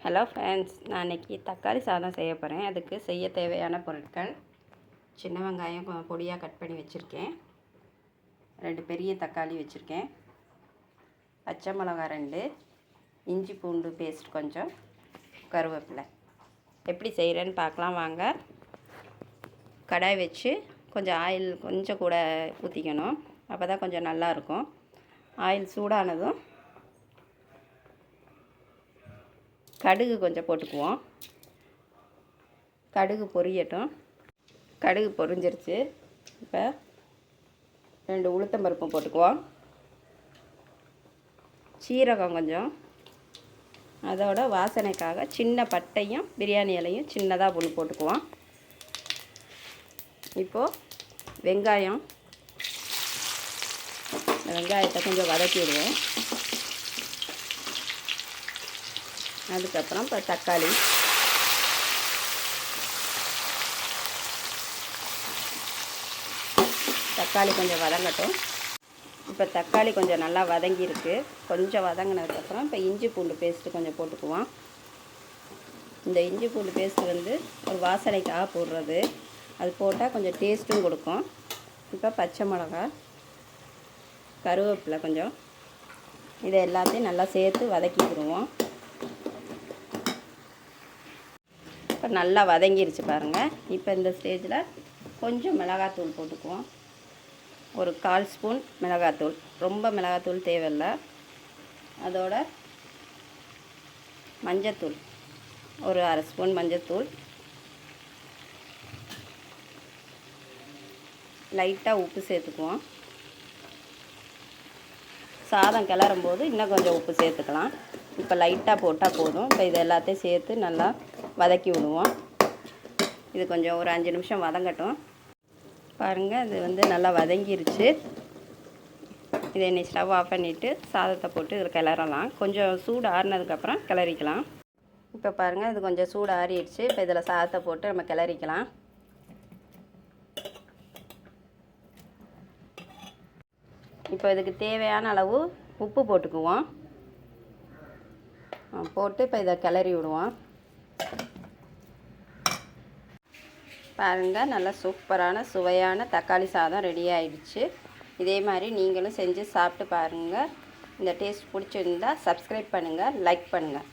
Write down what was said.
Hello friends, நான் இன்றைக்கி தக்காளி சாதம் செய்ய போகிறேன். அதுக்கு செய்ய தேவையான பொருட்கள்: சின்ன வெங்காயம் பொடியாக கட் பண்ணி வச்சுருக்கேன், 2 பெரிய தக்காளி வச்சுருக்கேன், பச்சை மிளகாய் 2, இஞ்சி பூண்டு பேஸ்ட் கொஞ்சம், கருவேப்பிலை. எப்படி செய்கிறேன்னு பார்க்கலாம் வாங்க. கடாய் வச்சு கொஞ்சம் ஆயில் கொஞ்சம் கூட ஊற்றிக்கணும், அப்போ தான் கொஞ்சம் நல்லாயிருக்கும். ஆயில் சூடானதும் கடுகு கொஞ்சம் போட்டுக்குவோம். கடுகு பொரியட்டும். கடுகு பொரிஞ்சிருச்சு. இப்போ 2 உளுத்தம்பருப்பும் போட்டுக்குவோம். சீரகம் கொஞ்சம், அதோட வாசனைக்காக சின்ன பட்டையும் பிரியாணி இலையும் சின்னதாக ஒன்று போட்டுக்குவோம். இப்போது வெங்காயம், வெங்காயத்தை கொஞ்சம் வதக்கி விடுவோம். அதுக்கப்புறம் இப்போ தக்காளி, கொஞ்சம் வதங்கட்டும். இப்போ தக்காளி கொஞ்சம் நல்லா வதங்கியிருக்கு. கொஞ்சம் வதங்கினதுக்கப்புறம் இப்போ இஞ்சி பூண்டு பேஸ்ட்டு கொஞ்சம் போட்டுக்குவோம். இந்த இஞ்சி பூண்டு பேஸ்ட்டு ஒரு வாசனைக்காக போடுறது. அது போட்டால் கொஞ்சம் டேஸ்ட்டும் கொடுக்கும். இப்போ பச்சை மிளகாய், கருவேப்பிலை கொஞ்சம், இதை எல்லாத்தையும் நல்லா சேர்த்து வதக்கிக்கிடுவோம். இப்போ நல்லா வதங்கிருச்சு பாருங்கள். இப்போ இந்த ஸ்டேஜில் கொஞ்சம் மிளகாத்தூள் போட்டுக்குவோம். ஒரு 1/4 ஸ்பூன் மிளகாத்தூள், ரொம்ப மிளகாத்தூள் தேவையில்லை. அதோட மஞ்சத்தூள், ஒரு 1/2 ஸ்பூன் மஞ்சத்தூள், லைட்டாக உப்பு சேர்த்துக்குவோம். சாதம் கிளறும் போது இன்னும் கொஞ்சம் உப்பு சேர்த்துக்கலாம். இப்போ லைட்டாக போட்டால் போதும். இப்போ இது எல்லாத்தையும் சேர்த்து நல்லா வதக்கி விடுவோம். இது கொஞ்சம் ஒரு 5 நிமிஷம் வதங்கட்டும். பாருங்கள், இது நல்லா வதங்கிருச்சு. இதை இன்னைக்கு ஸ்டவ் ஆஃப் பண்ணிவிட்டு சாதத்தை போட்டு இதில் கிளறலாம். கொஞ்சம் சூடு ஆறினதுக்கப்புறம் கிளறிக்கலாம். இப்போ பாருங்கள், இது கொஞ்சம் சூடு ஆறிடுச்சு. இப்போ இதில் சாதத்தை போட்டு நம்ம கிளறிக்கலாம். இப்போ இதுக்கு தேவையான அளவு உப்பு போட்டுக்குவோம். போட்டு இப்போ இதை கிளறி விடுவோம். பாருங்கள், நல்லா சூப்பரான சுவையான தக்காளி சாதம் ரெடி ஆகிடுச்சு. இதே மாதிரி நீங்களும் செஞ்சு சாப்பிட்டு பாருங்கள். இந்த டேஸ்ட் பிடிச்சிருந்தா சப்ஸ்கிரைப் பண்ணுங்கள், லைக் பண்ணுங்கள்.